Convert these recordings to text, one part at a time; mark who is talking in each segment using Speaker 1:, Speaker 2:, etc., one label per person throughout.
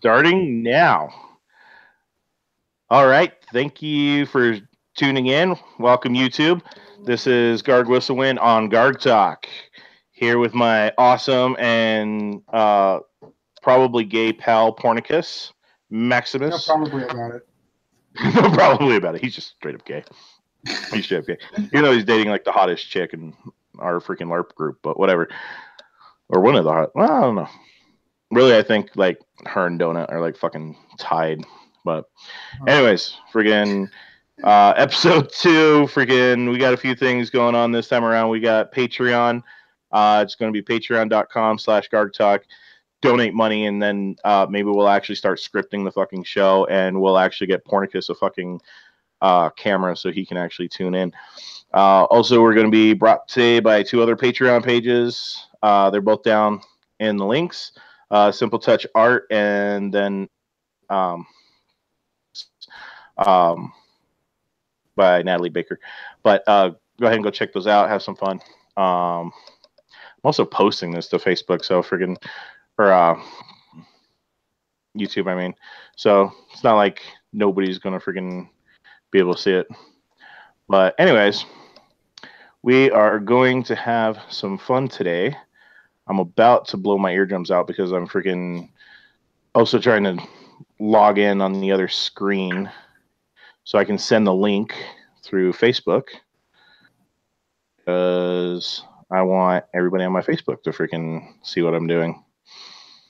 Speaker 1: Starting now. All right. Thank you for tuning in. Welcome, YouTube. This is Gargg Whistlewind on Gargg Talk. Here with my awesome and probably gay pal Pornicus
Speaker 2: Yeah,
Speaker 1: Maximus.
Speaker 2: probably about it.
Speaker 1: Probably about it. He's just straight up gay. He's straight up gay. Even though he's dating like the hottest chick in our freaking LARP group, but whatever. Or one of the hot. Well, I don't know. Really, I think like her and Donut are like fucking tied. But anyways, friggin' episode 2, friggin' we got a few things going on this time around. We got Patreon. It's going to be patreon.com/GargTalk. Donate money, and then maybe we'll actually start scripting the fucking show, and we'll actually get Pornicus a fucking camera so he can actually tune in. Also, we're going to be brought today by 2 other Patreon pages. They're both down in the links. Simple Touch Art, and then um, by Natalie Baker. But go ahead and go check those out. Have some fun. I'm also posting this to Facebook, so friggin' or YouTube. I mean, so it's not like nobody's gonna friggin' be able to see it. But anyways, we are going to have some fun today. I'm about to blow my eardrums out because I'm freaking also trying to log in on the other screen so I can send the link through Facebook because I want everybody on my Facebook to freaking see what I'm doing.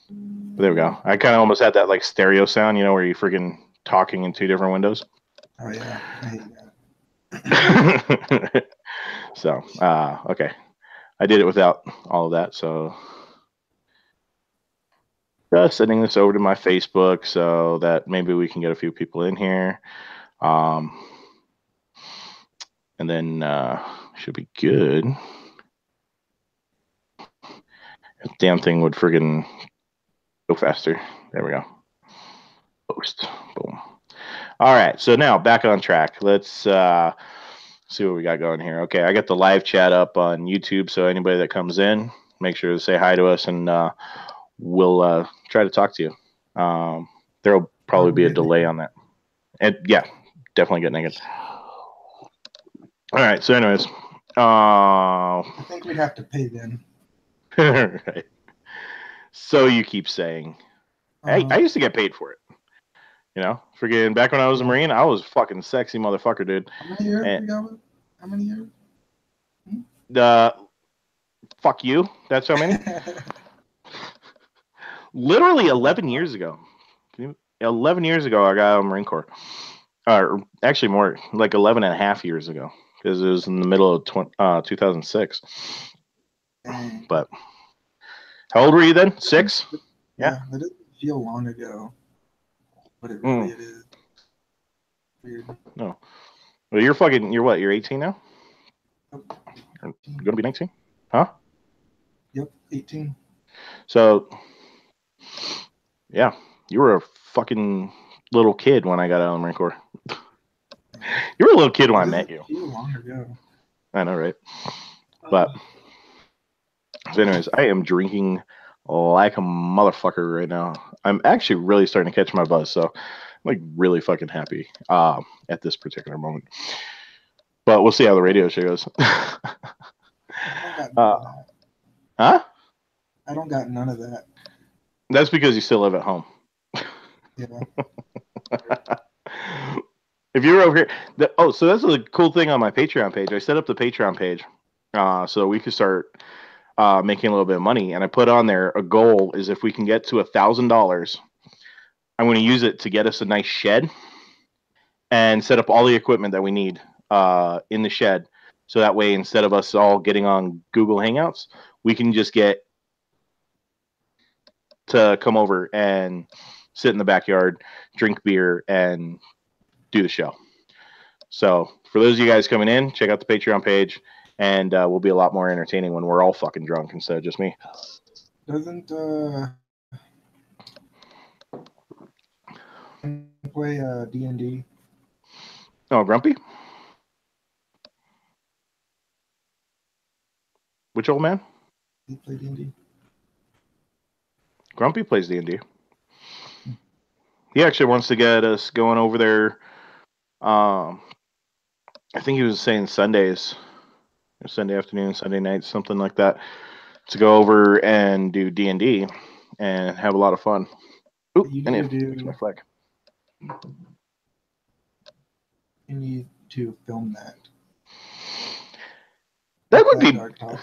Speaker 1: But there we go. I kind of almost had that like stereo sound, where you freaking talking in 2 different windows.
Speaker 2: Oh yeah, I hate that.
Speaker 1: So, okay. I did it without all of that, so just sending this over to my Facebook so that maybe we can get a few people in here. And then should be good. If the damn thing would friggin' go faster. There we go. Post. Boom. All right, so now back on track. Let's see what we got going here. Okay, I got the live chat up on YouTube, so anybody that comes in, make sure to say hi to us, and we'll try to talk to you. There'll probably be a delay on that. And yeah, definitely get naked. All right, so anyways.
Speaker 2: I think we'd have to pay then.
Speaker 1: Right. So you keep saying. I used to get paid for it. Forgetting back when I was a Marine, I was fucking sexy motherfucker, dude.
Speaker 2: How many years we got? How many years?
Speaker 1: Fuck you. That's how many? Literally 11 years ago. 11 years ago, I got out of the Marine Corps. Or actually more, like 11 and a half years ago. Because it was in the middle of 2006. But how old were you then? 6?
Speaker 2: Yeah, that doesn't feel long ago. But it really it is. Weird.
Speaker 1: No. Well, you're what? You're 18 now? Yep. You're going to be 19? Huh?
Speaker 2: Yep, 18.
Speaker 1: So, yeah, you were a fucking little kid when I got out of the Marine Corps. You were a little kid when I met you.
Speaker 2: Feel long ago.
Speaker 1: I know, right? But, so anyways, I am drinking like a motherfucker right now. I'm actually really starting to catch my buzz, so I'm like really fucking happy at this particular moment. But we'll see how the radio show goes. Huh?
Speaker 2: I don't got none of that.
Speaker 1: That's because you still live at home.
Speaker 2: Yeah.
Speaker 1: If you were over here, so that's the cool thing on my Patreon page. I set up the Patreon page so we could start making a little bit of money, and I put on there a goal is if we can get to $1,000, I'm going to use it to get us a nice shed and set up all the equipment that we need in the shed. So that way, instead of us all getting on Google Hangouts, we can just get to come over and sit in the backyard, drink beer, and do the show. So for those of you guys coming in, check out the Patreon page, and we'll be a lot more entertaining when we're all fucking drunk instead of just me.
Speaker 2: Doesn't play D&D?
Speaker 1: Oh, Grumpy? Which old man?
Speaker 2: He play D&D.
Speaker 1: Grumpy plays D&D. He actually wants to get us going over there. I think he was saying Sundays, Sunday afternoon, Sunday night, something like that, to go over and do D&D and have a lot of fun. Ooh,
Speaker 2: You
Speaker 1: I
Speaker 2: need
Speaker 1: need
Speaker 2: to
Speaker 1: to fix my flag.
Speaker 2: You need to film that.
Speaker 1: That
Speaker 2: What's
Speaker 1: would be.
Speaker 2: Gargg Talk?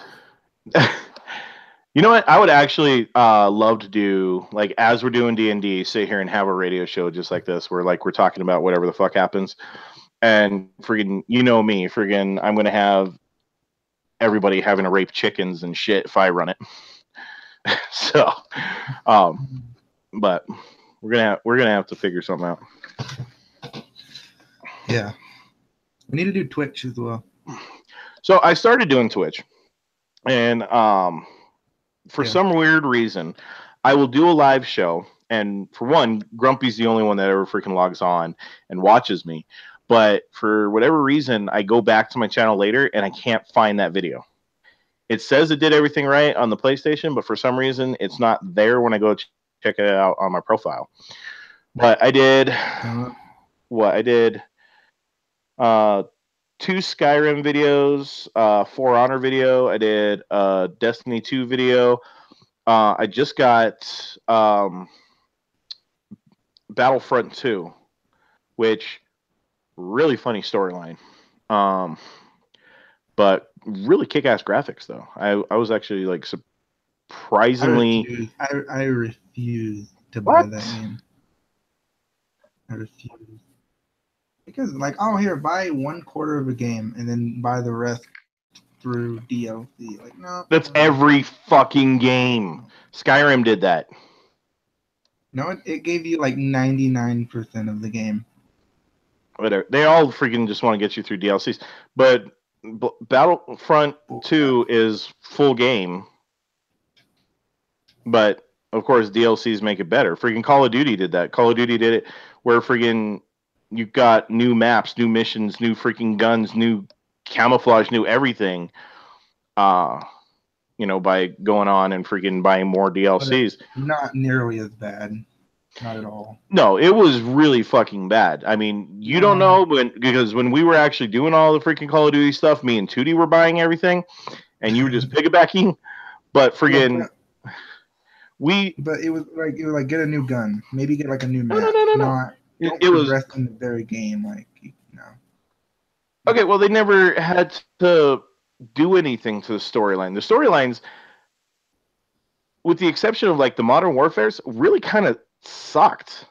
Speaker 1: You know what? I would actually love to do, like, as we're doing D&D, sit here and have a radio show just like this, where like we're talking about whatever the fuck happens, and friggin', you know me, friggin', I'm gonna have everybody having to rape chickens and shit if I run it. So, but we're gonna have to figure something out.
Speaker 2: Yeah, we need to do Twitch as well.
Speaker 1: So I started doing Twitch, and for some weird reason, I will do a live show. And for one, Grumpy's the only one that ever freaking logs on and watches me. But for whatever reason, I go back to my channel later and I can't find that video. It says it did everything right on the PlayStation, but for some reason, it's not there when I go check it out on my profile. But I did what? I did 2 Skyrim videos, 4 Honor video. I did a Destiny 2 video. I just got Battlefront 2, which really funny storyline. But really kick-ass graphics though. I was actually like surprisingly.
Speaker 2: I refuse to buy
Speaker 1: What?
Speaker 2: that game. I refuse. Because like, oh, here, buy 1/4 of a game and then buy the rest through DLC. Like, no.
Speaker 1: That's every fucking game. Skyrim did that.
Speaker 2: No, it gave you like 99% of the game.
Speaker 1: Whatever. They all freaking just want to get you through DLCs. But Battlefront 2 is full game. But of course, DLCs make it better. Freaking Call of Duty did that. Call of Duty did it where freaking you got new maps, new missions, new freaking guns, new camouflage, new everything. By going on and freaking buying more DLCs.
Speaker 2: Not nearly as bad. Not at all.
Speaker 1: No, it was really fucking bad. I mean, you don't know because when we were actually doing all the freaking Call of Duty stuff, me and Tootie were buying everything, and you were just piggybacking. But friggin',
Speaker 2: But it was like get a new gun, maybe get like a new map.
Speaker 1: No.
Speaker 2: Don't progress in the very game, like no.
Speaker 1: Okay, well, they never had to do anything to the storyline. The storylines, with the exception of like the Modern Warfares, really kind of sucked.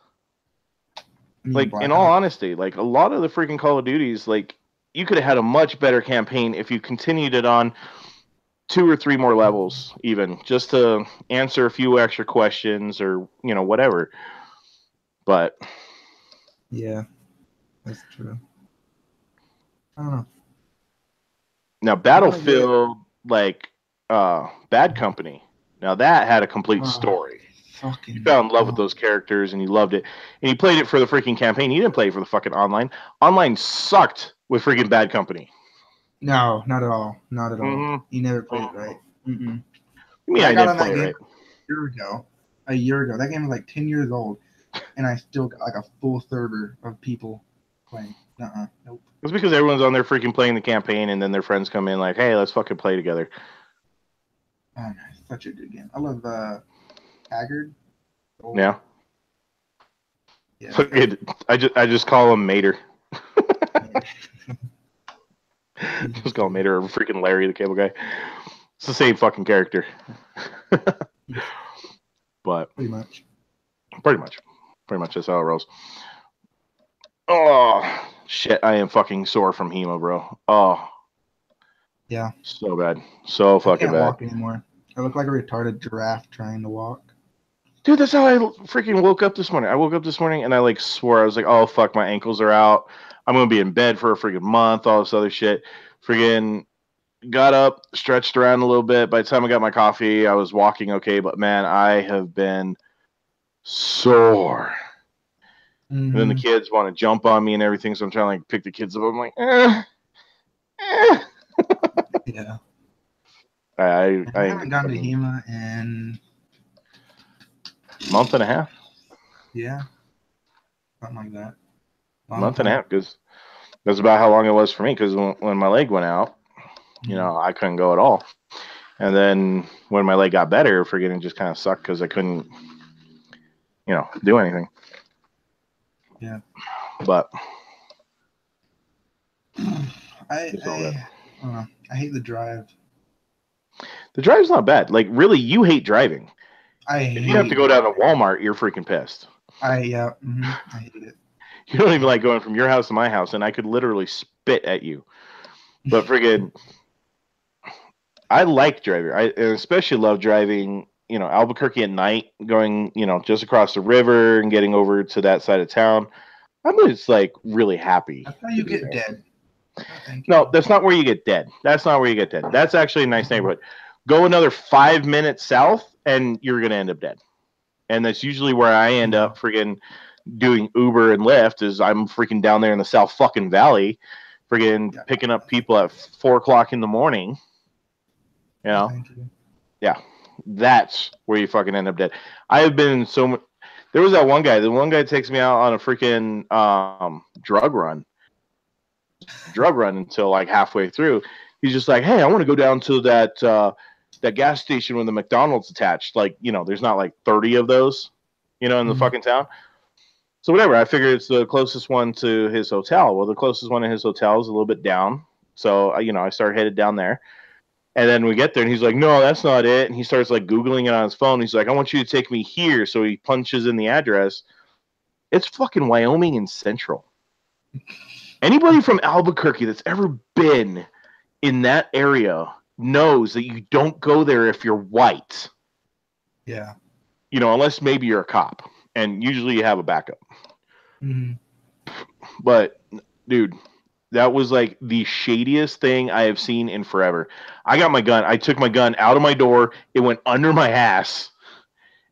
Speaker 1: Like, in all honesty, like a lot of the freaking Call of Duties, like you could have had a much better campaign if you continued it on 2 or 3 more levels, even just to answer a few extra questions or whatever. But
Speaker 2: yeah, that's true. I don't know.
Speaker 1: Now Battlefield, like Bad Company, now that had a complete story. You fell in love with those characters and you loved it. And you played it for the freaking campaign. You didn't play it for the fucking online. Online sucked with freaking Bad Company.
Speaker 2: No, not at all. Not at all. You never played it right.
Speaker 1: You mean I didn't play it right?
Speaker 2: A year ago. That game was like 10 years old. And I still got like a full server of people playing. Nope.
Speaker 1: It's because everyone's on there freaking playing the campaign and then their friends come in like, hey, let's fucking play together.
Speaker 2: Oh, man, such a good game. I love Haggard.
Speaker 1: Yeah. I just call him Mater. Just call him Mater or freaking Larry the Cable Guy. It's the same fucking character. But
Speaker 2: pretty much
Speaker 1: that's how it rolls. Oh shit, I am fucking sore from hemo, bro. Oh
Speaker 2: yeah,
Speaker 1: so bad, so fucking bad.
Speaker 2: I can't walk anymore. I look like a retarded giraffe trying to walk.
Speaker 1: Dude, that's how I freaking woke up this morning. I woke up this morning and I like swore. I was like, oh fuck, my ankles are out. I'm gonna be in bed for a freaking month. All this other shit. Freaking got up, stretched around a little bit. By the time I got my coffee, I was walking okay. But man, I have been sore. And then the kids want to jump on me and everything, so I'm trying to like pick the kids up. I'm like,
Speaker 2: yeah.
Speaker 1: I
Speaker 2: haven't gone to HEMA in
Speaker 1: a month and a half.
Speaker 2: Yeah. something like that.
Speaker 1: Month and a half, because that's about how long it was for me. Because when my leg went out, I couldn't go at all. And then when my leg got better, it just kind of sucked because I couldn't, do anything.
Speaker 2: Yeah.
Speaker 1: But
Speaker 2: I hate the drive.
Speaker 1: The drive's not bad. Like, really, you hate driving.
Speaker 2: If
Speaker 1: you have to go down to Walmart, you're freaking pissed.
Speaker 2: I hate it.
Speaker 1: You don't even like going from your house to my house, and I could literally spit at you. But I like driving. I especially love driving, Albuquerque at night, going, just across the river and getting over to that side of town. I'm just like really happy.
Speaker 2: That's how you get dead.
Speaker 1: No, that's not where you get dead. That's not where you get dead. That's actually a nice neighborhood. Go another 5 minutes south, and you're gonna end up dead. And that's usually where I end up doing Uber and Lyft. Is I'm freaking down there in the South fucking Valley, picking up people at 4 o'clock in the morning. Yeah, that's where you fucking end up dead. I have been so much. There was that one guy. The one guy takes me out on a freaking drug run until like halfway through. He's just like, hey, I want to go down to that gas station with the McDonald's attached. Like, there's not like 30 of those, in the fucking town. So whatever, I figured it's the closest one to his hotel. Well, the closest one to his hotel is a little bit down. So, I started headed down there. And then we get there, and he's like, no, that's not it. And he starts like Googling it on his phone. He's like, I want you to take me here. So he punches in the address. It's fucking Wyoming and Central. Anybody from Albuquerque that's ever been in that area knows that you don't go there if you're white.
Speaker 2: Yeah.
Speaker 1: Unless maybe you're a cop. And usually you have a backup.
Speaker 2: Mm-hmm.
Speaker 1: But, dude, that was like the shadiest thing I have seen in forever. I got my gun. I took my gun out of my door. It went under my ass.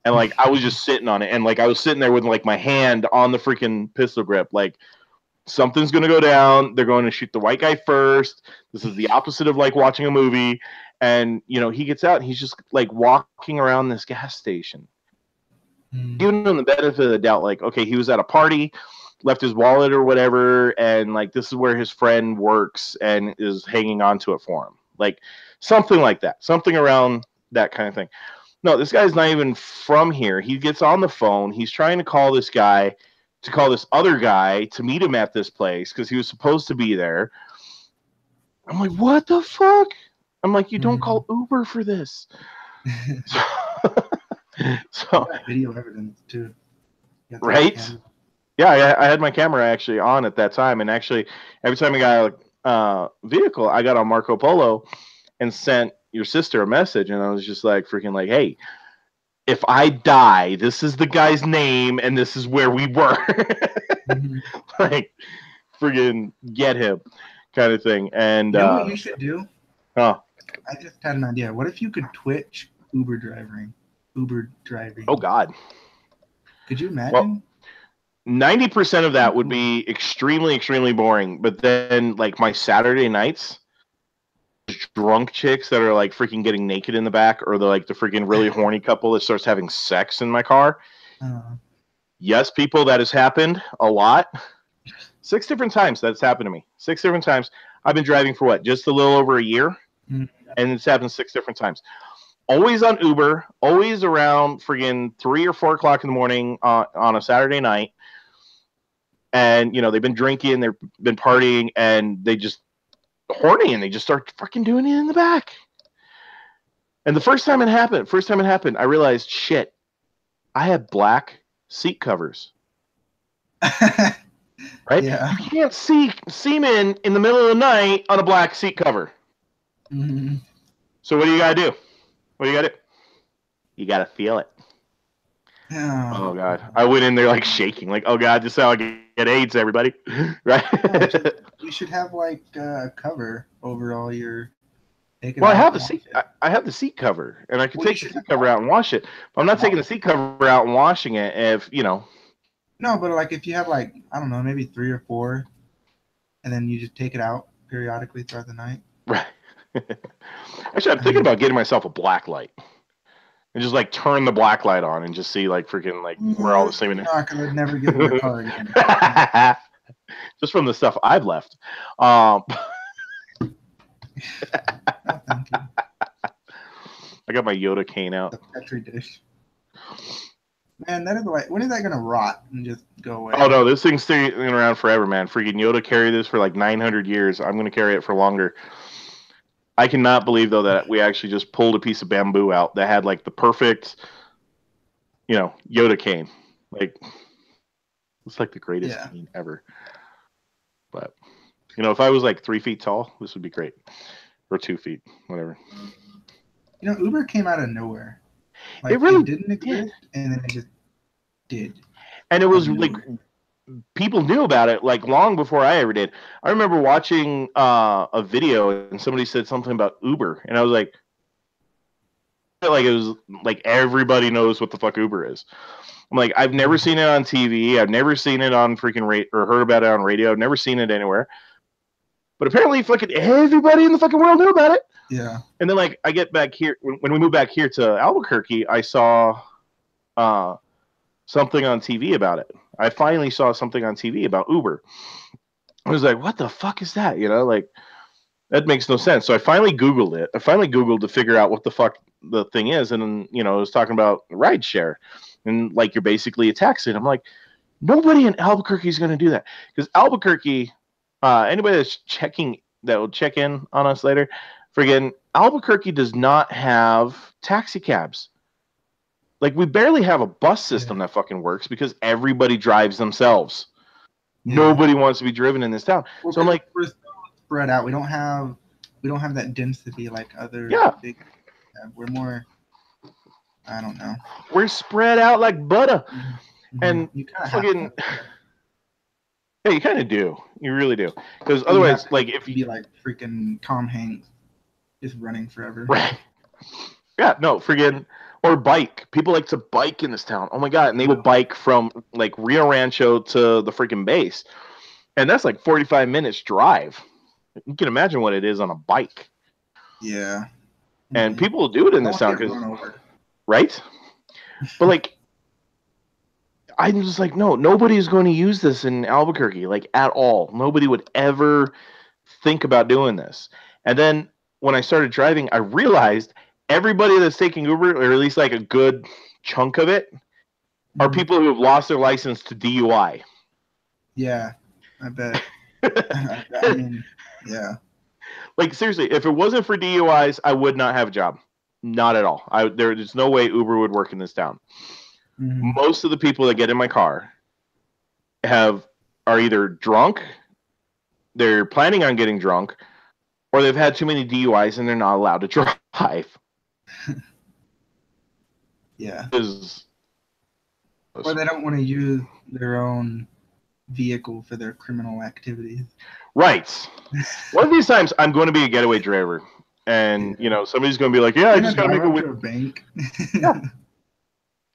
Speaker 1: And, like, I was just sitting on it. And, like, I was sitting there with, like, my hand on the freaking pistol grip. Like, something's going to go down. They're going to shoot the white guy first. This is the opposite of, like, watching a movie. And, he gets out, and he's just, like, walking around this gas station. Giving him the benefit of the doubt, like, okay, he was at a party, left his wallet or whatever, and like this is where his friend works and is hanging on to it for him. Like something like that. Something around that kind of thing. No, this guy's not even from here. He gets on the phone. He's trying to call this guy to call this other guy to meet him at this place because he was supposed to be there. I'm like, what the fuck? I'm like, you don't call Uber for this. So
Speaker 2: video evidence too.
Speaker 1: Right? Yeah, I had my camera actually on at that time, and actually every time I got a vehicle, I got on Marco Polo and sent your sister a message, and I was just like freaking like, hey, if I die, this is the guy's name, and this is where we were. Like, freaking get him, kind of thing. And
Speaker 2: you know what you should do?
Speaker 1: Huh?
Speaker 2: I just had an idea. What if you could Twitch Uber driving?
Speaker 1: Oh God.
Speaker 2: Could you imagine?
Speaker 1: Well, 90% of that would be extremely, extremely boring. But then, like, my Saturday nights, drunk chicks that are, like, freaking getting naked in the back, or the freaking really horny couple that starts having sex in my car. Yes, people, that has happened a lot. 6 different times that's happened to me. 6 different times. I've been driving for what? Just a little over a year? And it's happened 6 different times. Always on Uber, always around friggin' 3 or 4 o'clock in the morning on a Saturday night. And, they've been drinking, they've been partying, and they just horny, and they just start fucking doing it in the back. And the first time it happened, I realized, shit, I have black seat covers. Right?
Speaker 2: Yeah.
Speaker 1: You can't see semen in the middle of the night on a black seat cover. So what do you gotta do? You gotta feel it. Oh God! I went in there like shaking, like, oh God, this is how I get AIDS, everybody. Right?
Speaker 2: You should have like a cover over all your.
Speaker 1: Well, I have the seat. I have the seat cover, and I can take the seat cover out and wash it. But I'm not taking the seat cover out and washing it. If No,
Speaker 2: but like if you have like, I don't know, maybe 3 or 4, and then you just take it out periodically throughout the night.
Speaker 1: Right. Actually, I'm thinking about getting myself a black light. and just like turn the black light on and just see like freaking like we're all the same.
Speaker 2: Not gonna never get in my car again.
Speaker 1: Just from the stuff I've left.
Speaker 2: No, thank you.
Speaker 1: I got my Yoda cane out.
Speaker 2: The Petri dish. Man, that is like, when is that gonna rot and just go away?
Speaker 1: Oh no, this thing's staying around forever, man. Freaking Yoda carried this for like 900 years. I'm gonna carry it for longer. I cannot believe though that we actually just pulled a piece of bamboo out that had like the perfect, Yoda cane. Like it's like the greatest cane ever. But if I was like 3 feet tall, this would be great. Or 2 feet, whatever.
Speaker 2: Uber came out of nowhere. Like,
Speaker 1: it really
Speaker 2: didn't exist, and then it just did.
Speaker 1: And it was like people knew about it like long before I ever did. I remember watching a video and somebody said something about Uber, and I was like it was like everybody knows what the fuck Uber is. I'm like, I've never seen it on TV. I've never seen it on freaking or heard about it on radio. I've never seen it anywhere. But apparently, fucking everybody in the fucking world knew about it.
Speaker 2: Yeah.
Speaker 1: And then, like, I get back here when we moved back here to Albuquerque. I saw something on TV about it. I finally saw something on TV about Uber. I was like, what the fuck is that? Like, that makes no sense. So I finally Googled it. I finally Googled to figure out what the fuck the thing is. And then, it was talking about rideshare. And, like, you're basically a taxi. And I'm like, nobody in Albuquerque is going to do that. Because Albuquerque, anybody that will check in on us later, friggin' Albuquerque does not have taxi cabs. Like, we barely have a bus system that fucking works because everybody drives themselves. Yeah. Nobody wants to be driven in this town.
Speaker 2: Well,
Speaker 1: so I'm like,
Speaker 2: we're spread out. We don't have that density like other big. We're more. I don't know.
Speaker 1: We're spread out like butter, and
Speaker 2: you
Speaker 1: fucking. Yeah, you kind of do. You really do. Because otherwise, like, if you
Speaker 2: be like freaking Tom Hanks, just running forever.
Speaker 1: Right. Yeah. No. Friggin'. Or bike. People like to bike in this town. Oh my god! And they will bike from like Rio Rancho to the freaking base, and that's like 45 minutes drive. You can imagine what it is on a bike.
Speaker 2: Yeah.
Speaker 1: And people will do it in this town because, right? But like, I'm just like, no, nobody's going to use this in Albuquerque, like at all. Nobody would ever think about doing this. And then when I started driving, I realized everybody that's taking Uber, or at least like a good chunk of it, are people who have lost their license to DUI.
Speaker 2: Yeah, I bet. I mean, yeah.
Speaker 1: Like, seriously, if it wasn't for DUIs, I would not have a job. Not at all. There's no way Uber would work in this town. Mm-hmm. Most of the people that get in my car are either drunk, they're planning on getting drunk, or they've had too many DUIs and they're not allowed to drive.
Speaker 2: Yeah. Or they don't want to use their own vehicle for their criminal activities.
Speaker 1: Right. One of these times, I'm going to be a getaway driver, and somebody's going to be like, "Yeah, I just got to make a
Speaker 2: bank."
Speaker 1: Yeah.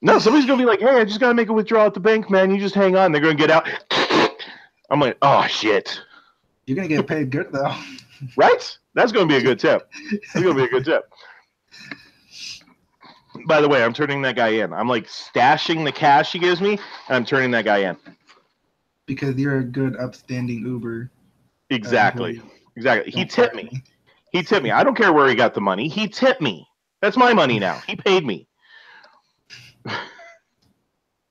Speaker 1: No, somebody's going to be like, "Hey, I just got to make a withdrawal at the bank, man. You just hang on." They're going to get out. I'm like, "Oh shit."
Speaker 2: You're going to get paid good though.
Speaker 1: Right? That's going to be a good tip. That's going to be a good tip. By the way, I'm turning that guy in. I'm like stashing the cash he gives me, and I'm turning that guy in.
Speaker 2: Because you're a good, upstanding Uber.
Speaker 1: Exactly. Exactly. He tipped me. He tipped me. I don't care where he got the money. He tipped me. That's my money now. He paid me.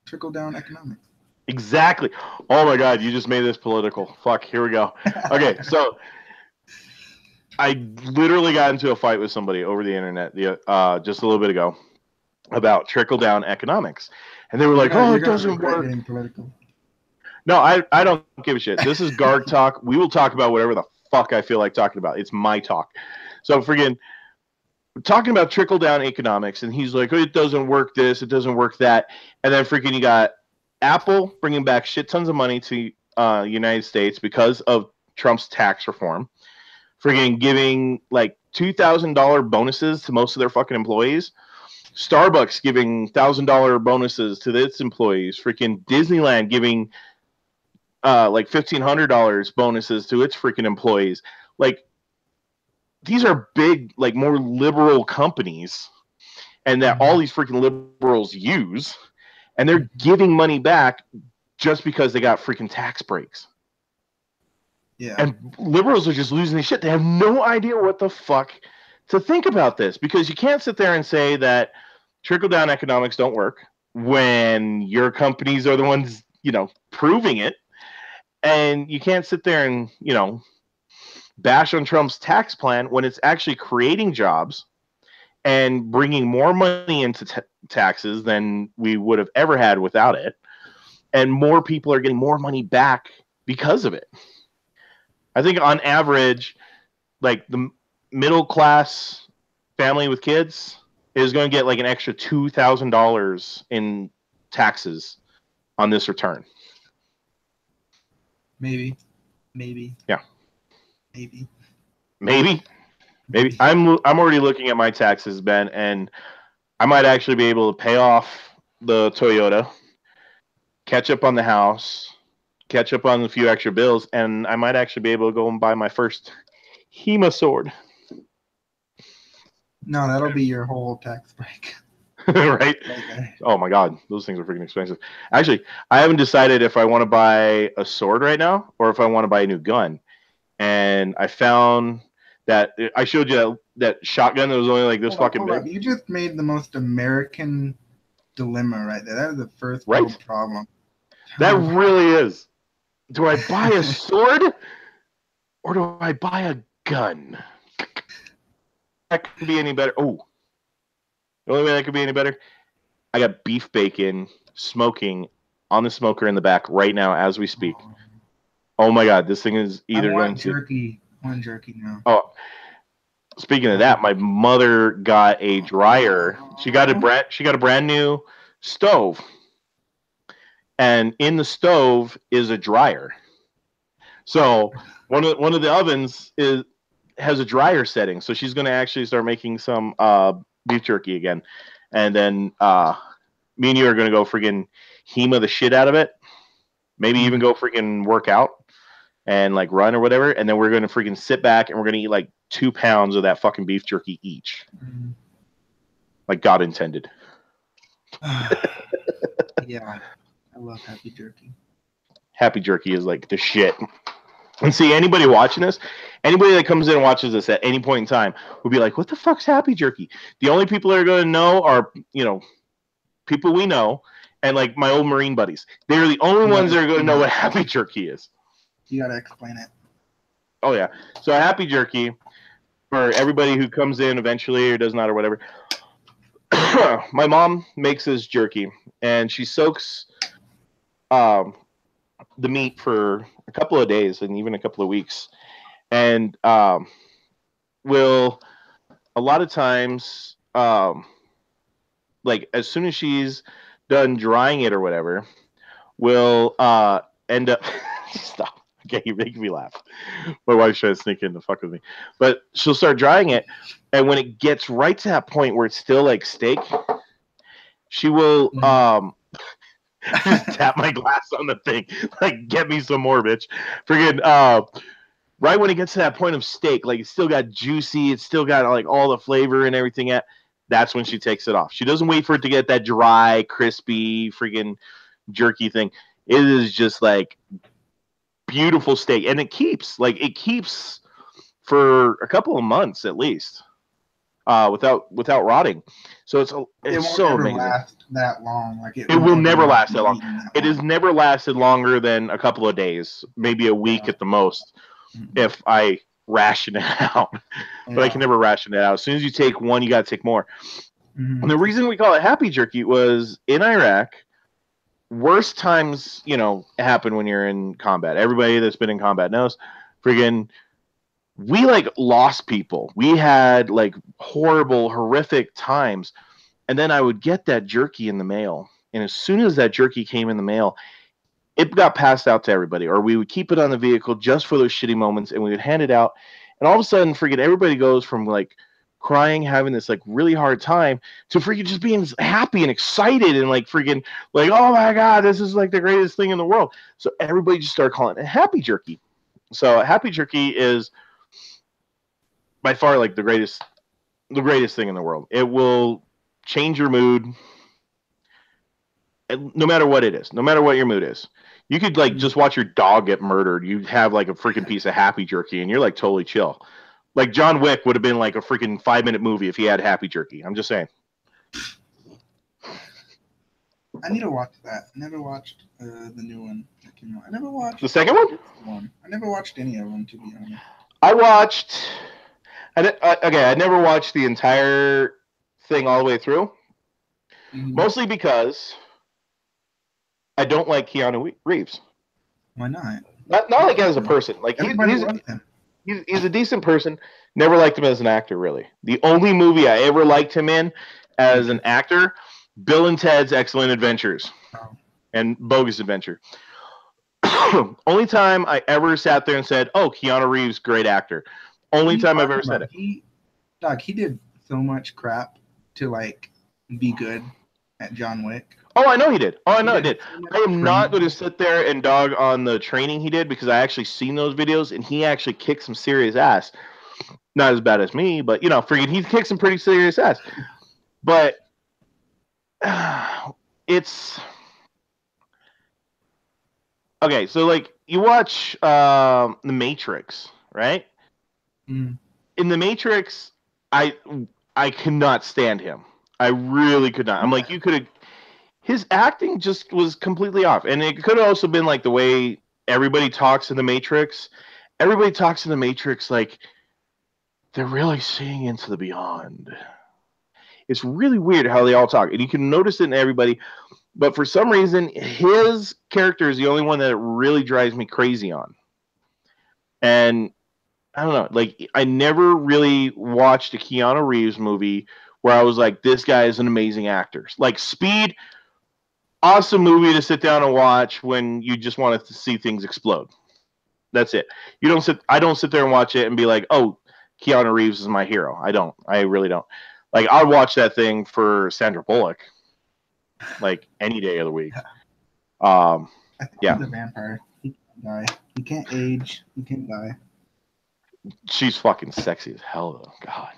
Speaker 2: Trickle down economics.
Speaker 1: Exactly. Oh my God, you just made this political. Fuck, here we go. Okay, so I literally got into a fight with somebody over the internet just a little bit ago about trickle down economics. And they were like, "Oh, it doesn't work." No, I don't give a shit. This is Gargg Talk. We will talk about whatever the fuck I feel like talking about. It's my talk. So friggin' talking about trickle down economics, and he's like, "Oh, it doesn't work this, it doesn't work that." And then freaking you got Apple bringing back shit tons of money to United States because of Trump's tax reform. Friggin' giving like $2,000 bonuses to most of their fucking employees. Starbucks giving $1,000 bonuses to its employees. Freaking Disneyland giving like $1,500 bonuses to its freaking employees. Like, these are big, like more liberal companies, and that all these freaking liberals use, and they're giving money back just because they got freaking tax breaks.
Speaker 2: Yeah.
Speaker 1: And liberals are just losing their shit. They have no idea what the fuck to think about this, because you can't sit there and say that trickle-down economics don't work when your companies are the ones, proving it. And you can't sit there and, bash on Trump's tax plan when it's actually creating jobs and bringing more money into taxes than we would have ever had without it. And more people are getting more money back because of it. I think on average, like the middle class family with kids is going to get like an extra $2,000 in taxes on this return.
Speaker 2: Maybe.
Speaker 1: Yeah.
Speaker 2: Maybe.
Speaker 1: I'm already looking at my taxes, Ben, and I might actually be able to pay off the Toyota, catch up on the house, catch up on a few extra bills, and I might actually be able to go and buy my first HEMA sword.
Speaker 2: No, that'll be your whole tax break.
Speaker 1: Right? Okay. Oh my god, those things are freaking expensive. Actually, I haven't decided if I want to buy a sword right now or if I want to buy a new gun. And I found that I showed you that shotgun that was only like this fucking big.
Speaker 2: You just made the most American dilemma right there. That is the first world problem.
Speaker 1: That really is. Do I buy a sword or do I buy a gun? That could be any better. Oh, the only way that could be any better, I got beef bacon smoking on the smoker in the back right now as we speak. Oh my god, this thing is either going to
Speaker 2: jerky. I want jerky now.
Speaker 1: Oh, speaking of that, my mother got a dryer. She got a brand new stove, and in the stove is a dryer. So one of the ovens has a dryer setting. So she's going to actually start making some beef jerky again, and then me and you are going to go friggin' HEMA the shit out of it. Maybe even go friggin' work out and like run or whatever, and then we're going to freaking sit back and we're going to eat like 2 pounds of that fucking beef jerky each. Like God intended.
Speaker 2: Yeah. I love Happy Jerky.
Speaker 1: Happy Jerky is like the shit. And see, anybody watching this, anybody that comes in and watches this at any point in time will be like, what the fuck's Happy Jerky? The only people that are going to know are, people we know and like my old Marine buddies. They're the only ones that are going to know what Happy Jerky is.
Speaker 2: You got to explain it.
Speaker 1: Oh, yeah. So Happy Jerky, for everybody who comes in eventually or does not or whatever, my mom makes this jerky, and she soaks the meat for a couple of days and even a couple of weeks, and will a lot of times like as soon as she's done drying it or whatever, will end up stop. Okay, you're making me laugh. My wife's trying to sneak in to fuck with me. But she'll start drying it, and when it gets right to that point where it's still like steak, she will just tap my glass on the thing. Like, get me some more, bitch. Friggin' right when it gets to that point of steak, like it's still got juicy, it's still got like all the flavor and everything at, that's when she takes it off. She doesn't wait for it to get that dry, crispy, friggin' jerky thing. It is just like beautiful steak, and it keeps for a couple of months at least without rotting. So it's so amazing.
Speaker 2: Last that long. Like
Speaker 1: it will never last that long. It has never lasted longer than a couple of days, maybe a week at the most, if I ration it out. But I can never ration it out. As soon as you take one, you got to take more. And the reason we call it Happy Jerky was in Iraq. Worst times, happen when you're in combat. Everybody that's been in combat knows. Friggin', we like lost people. We had like horrible, horrific times. And then I would get that jerky in the mail. And as soon as that jerky came in the mail, it got passed out to everybody. Or we would keep it on the vehicle just for those shitty moments, and we would hand it out. And all of a sudden, friggin', everybody goes from like crying, having this like really hard time, to freaking just being happy and excited and like freaking like, oh my god, this is like the greatest thing in the world. So everybody just started calling it Happy Jerky. So Happy Jerky is by far like the greatest thing in the world. It will change your mood. No matter what it is, no matter what your mood is. You could like just watch your dog get murdered. You have like a freaking piece of happy jerky and you're like totally chill. Like John Wick would have been like a freaking 5-minute movie if he had happy jerky. I'm just saying.
Speaker 2: I need to watch that. I never watched the new one that came out. I never watched
Speaker 1: the second one.
Speaker 2: I never watched any of them, to be honest.
Speaker 1: I watched. I never watched the entire thing all the way through. Mostly because I don't like Keanu Reeves.
Speaker 2: Why not?
Speaker 1: Not like as a person. Like he's a decent person. Never liked him as an actor, really. The only movie I ever liked him in as an actor, Bill and Ted's Excellent Adventures and Bogus Adventure. Only time I ever sat there and said, "Oh, Keanu Reeves, great actor." Only time I've ever said it.
Speaker 2: He did so much crap to like be good at John Wick.
Speaker 1: Oh, I know he did. I am not going to sit there and dog on the training he did because I actually seen those videos and he actually kicked some serious ass. Not as bad as me, but you know, freaking he kicked some pretty serious ass. But it's okay. So like you watch The Matrix, right? In The Matrix, I cannot stand him. I really could not. I'm like, you could have. His acting just was completely off, and it could have also been like the way everybody talks in The Matrix. Everybody talks in The Matrix like they're really seeing into the beyond. It's really weird how they all talk, and you can notice it in everybody. But for some reason, his character is the only one that it really drives me crazy on. And I don't know, like I never really watched a Keanu Reeves movie where I was like, this guy is an amazing actor. Like Speed, awesome movie to sit down and watch when you just want to see things explode. That's it. I don't sit there and watch it and be like, oh, Keanu Reeves is my hero. I don't. I really don't. Like I'd watch that thing for Sandra Bullock, like any day of the week.
Speaker 2: I think he's a vampire. He can't die. He can't age. He can't die.
Speaker 1: She's fucking sexy as hell, though. God.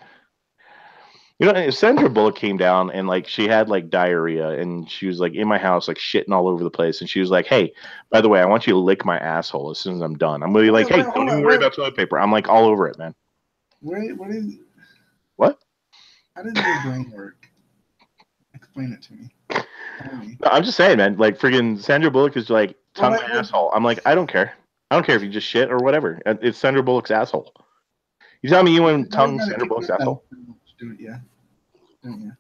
Speaker 1: You know, if Sandra Bullock came down and like she had like diarrhea and she was like in my house like shitting all over the place and she was like, "Hey, by the way, I want you to lick my asshole as soon as I'm done." I'm gonna be like, "Hey, don't even worry about toilet paper." I'm like all over it, man. What?
Speaker 2: How does your brain work? Explain it to me.
Speaker 1: No, I'm just saying, man. Like freaking Sandra Bullock is like tongue my asshole. I'm like, I don't care. I don't care if you just shit or whatever. It's Sandra Bullock's asshole. You tell me you wouldn't tongue Sandra Bullock's asshole?
Speaker 2: Do it, yeah. Don't you?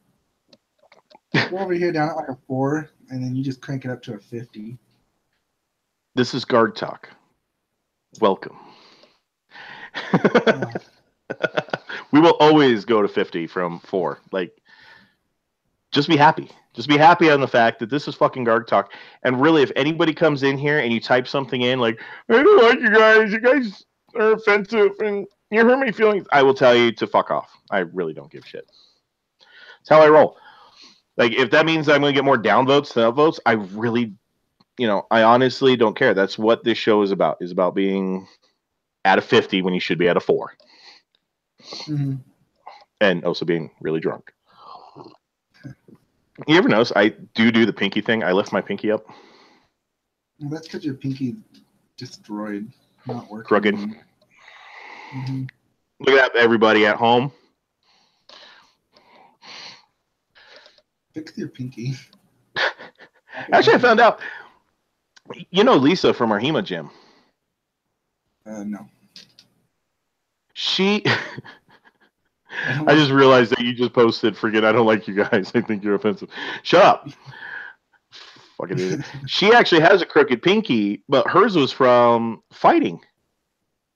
Speaker 2: Go over here down at like a 4, and then you just crank it up to a 50.
Speaker 1: This is Gargg Talk. Welcome. We will always go to 50 from 4. Like, just be happy. Just be happy on the fact that this is fucking Gargg Talk. And really, if anybody comes in here and you type something in like, I don't like you guys. You guys are offensive and you hurt my feelings. I will tell you to fuck off. I really don't give a shit. That's how I roll. Like, if that means I'm going to get more downvotes than upvotes, I really, I honestly don't care. That's what this show is about being at a 50 when you should be at a 4.
Speaker 2: Mm-hmm.
Speaker 1: And also being really drunk. You ever notice I do the pinky thing? I lift my pinky up.
Speaker 2: Well, that's because your pinky destroyed, not working.
Speaker 1: Crooked.
Speaker 2: Mm-hmm.
Speaker 1: Look at that, everybody at home.
Speaker 2: Fix your pinky.
Speaker 1: Actually, I found out. You know Lisa from our HEMA gym.
Speaker 2: No.
Speaker 1: She... I just realized that you just posted, "Forget I don't like you guys. I think you're offensive." Shut up. Fucking idiot. She actually has a crooked pinky, but hers was from fighting.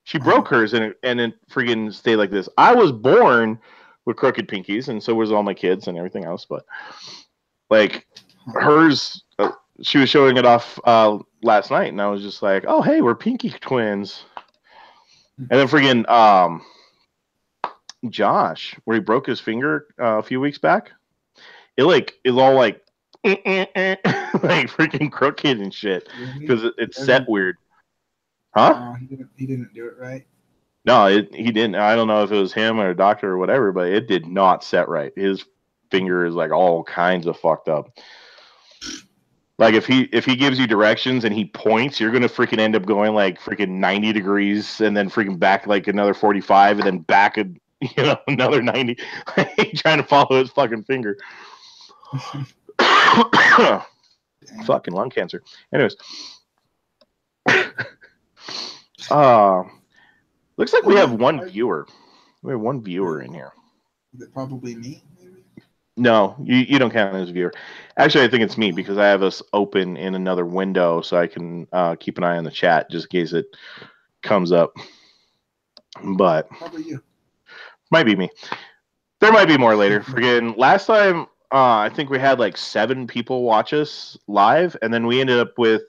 Speaker 1: She broke hers and it freaking stayed like this. I was born with crooked pinkies, and so was all my kids and everything else. But like hers, she was showing it off last night, and I was just like, "Oh, hey, we're pinky twins." And then freaking Josh, where he broke his finger a few weeks back, it is all like like freaking crooked and shit because it's set weird. Huh?
Speaker 2: He didn't do it right.
Speaker 1: No, he didn't. I don't know if it was him or a doctor or whatever, but it did not set right. His finger is like all kinds of fucked up. Like if he gives you directions and he points, you're gonna freaking end up going like freaking 90 degrees and then freaking back like another 45 and then back another 90, trying to follow his fucking finger. Fucking lung cancer. Anyways, looks like we have one viewer. We have one viewer in here.
Speaker 2: Is it probably me? Maybe?
Speaker 1: No, you don't count as a viewer. Actually, I think it's me because I have us open in another window so I can keep an eye on the chat just in case it comes up. But
Speaker 2: probably you.
Speaker 1: Might be me. There might be more later. Friggin' last time, I think we had like 7 people watch us live, and then we ended up with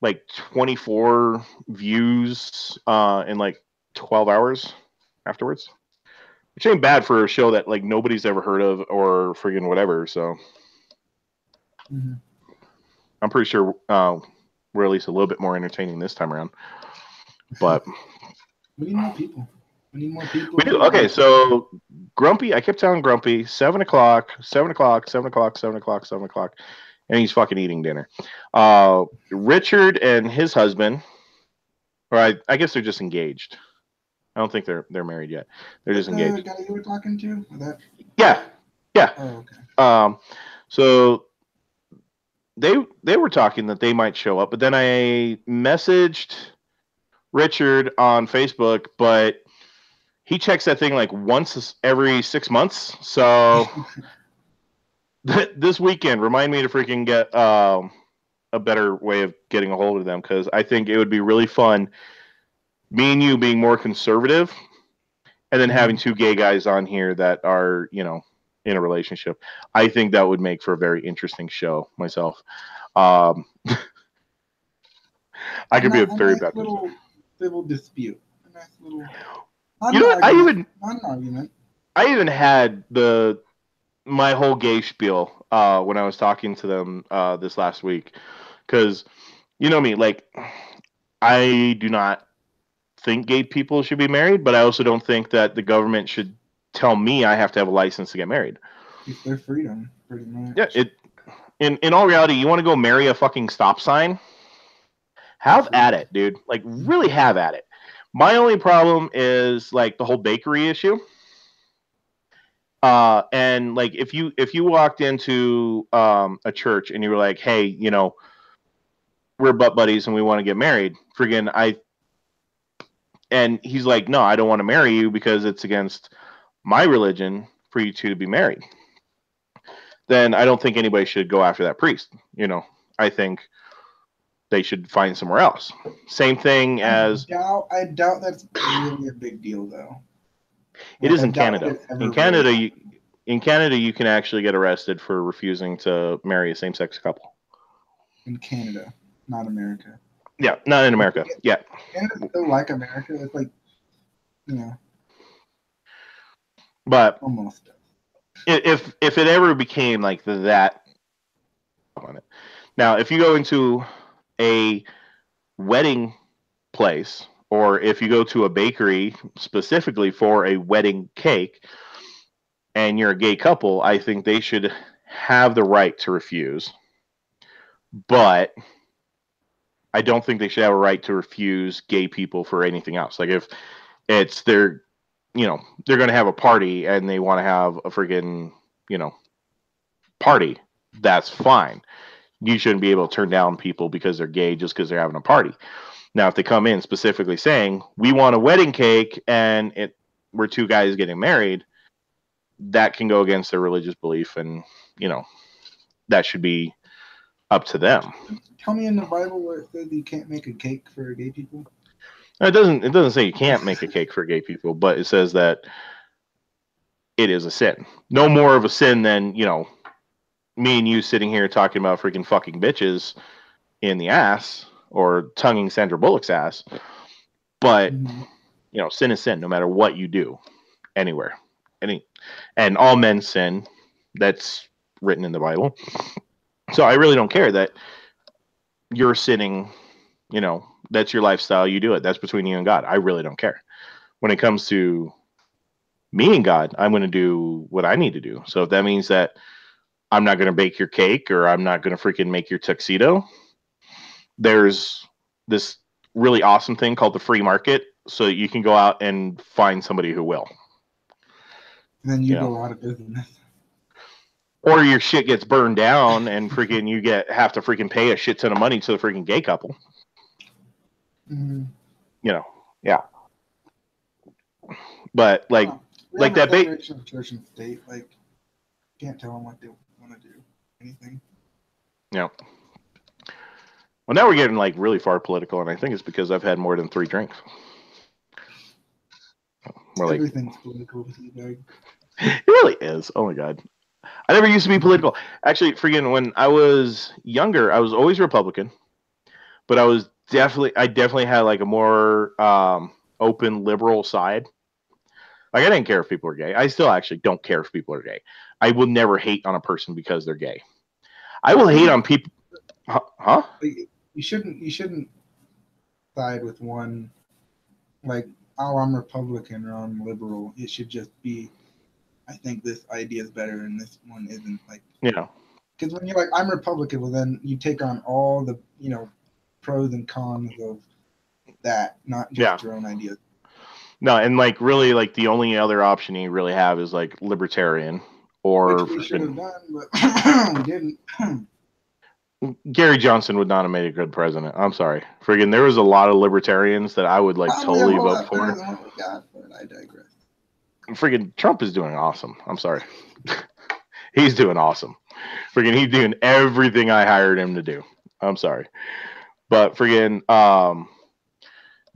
Speaker 1: like 24 views in like 12 hours afterwards. Which ain't bad for a show that like nobody's ever heard of or friggin' whatever. So I'm pretty sure we're at least a little bit more entertaining this time around. But
Speaker 2: we need more people. We need more people.
Speaker 1: We do. Okay, so Grumpy, I kept telling Grumpy 7 o'clock, 7 o'clock, 7 o'clock, 7 o'clock, 7 o'clock, and he's fucking eating dinner. Richard and his husband, or I guess they're just engaged. I don't think they're married yet. They're just engaged.
Speaker 2: The guy you were talking to?
Speaker 1: Yeah.
Speaker 2: Oh, okay.
Speaker 1: So they were talking that they might show up, but then I messaged Richard on Facebook, but he checks that thing like once every 6 months. So this weekend, remind me to freaking get a better way of getting a hold of them, because I think it would be really fun. Me and you being more conservative, and then having 2 gay guys on here that are, in a relationship. I think that would make for a very interesting show myself. I could be a very bad
Speaker 2: little dispute. A nice little.
Speaker 1: Argument. I even had my whole gay spiel when I was talking to them this last week, because you know me, like I do not think gay people should be married, but I also don't think that the government should tell me I have to have a license to get married.
Speaker 2: It's their freedom, pretty much.
Speaker 1: Yeah, in all reality, you want to go marry a fucking stop sign? Have at it, dude. Like, really have at it. My only problem is like the whole bakery issue. And like if you walked into a church and you were like, hey, we're butt buddies and we want to get married, and he's like, no, I don't want to marry you because it's against my religion for you two to be married, then I don't think anybody should go after that priest. I think they should find somewhere else. Same thing as...
Speaker 2: I doubt that's really a big deal, though.
Speaker 1: It is in Canada. In Canada, you can actually get arrested for refusing to marry a same-sex couple.
Speaker 2: In Canada, not America.
Speaker 1: Yeah, not in America. Yeah.
Speaker 2: Canada's still like America. It's like,
Speaker 1: But
Speaker 2: almost.
Speaker 1: If it ever became like that, now if you go into a wedding place, or if you go to a bakery specifically for a wedding cake, and you're a gay couple, I think they should have the right to refuse. But I don't think they should have a right to refuse gay people for anything else. Like if it's they're going to have a party and they want to have a friggin', party, that's fine. You shouldn't be able to turn down people because they're gay just because they're having a party. Now, if they come in specifically saying, we want a wedding cake and we're 2 guys getting married, that can go against their religious belief, and, that should be up to them.
Speaker 2: Tell me in the Bible where it says you can't make a cake for gay people.
Speaker 1: It doesn't say you can't make a cake for gay people, but it says that it is a sin. No more of a sin than, me and you sitting here talking about freaking fucking bitches in the ass or tonguing Sandra Bullock's ass. But, sin is sin no matter what you do anywhere. And all men sin. That's written in the Bible. So I really don't care that you're sinning, that's your lifestyle. You do it. That's between you and God. I really don't care. When it comes to me and God, I'm going to do what I need to do. So if that means that I'm not going to bake your cake or I'm not going to freaking make your tuxedo, there's this really awesome thing called the free market. So you can go out and find somebody who will.
Speaker 2: And then you go out of business.
Speaker 1: Or your shit gets burned down and freaking you have to freaking pay a shit ton of money to the freaking gay couple.
Speaker 2: Mm-hmm.
Speaker 1: Yeah. But like that
Speaker 2: separation of church and state, like can't tell them what they want to do. Anything.
Speaker 1: Yeah. Well, now we're getting like really far political, and I think it's because I've had more than 3 drinks.
Speaker 2: Everything's political with you, Doug.
Speaker 1: It really is. Oh my god. I never used to be political. Actually, freaking when I was younger, I was always Republican, but I definitely had like a more open liberal side. Like I didn't care if people were gay. I still actually don't care if people are gay. I will never hate on a person because they're gay. I will hate on people. Huh?
Speaker 2: You shouldn't side with one. Like, oh, I'm Republican or I'm liberal. It should just be, I think this idea is better and this one isn't. Like, because when you're like, I'm Republican, well, then you take on all the pros and cons of that, not just your own ideas.
Speaker 1: No, and like really, like the only other option you really have is like libertarian or.
Speaker 2: Which we should have done, but we didn't.
Speaker 1: Gary Johnson would not have made a good president. I'm sorry. Friggin' there was a lot of libertarians that I would like totally vote for.
Speaker 2: I digress.
Speaker 1: Friggin' Trump is doing awesome. I'm sorry. He's doing awesome. Friggin' he's doing everything I hired him to do. I'm sorry. But friggin'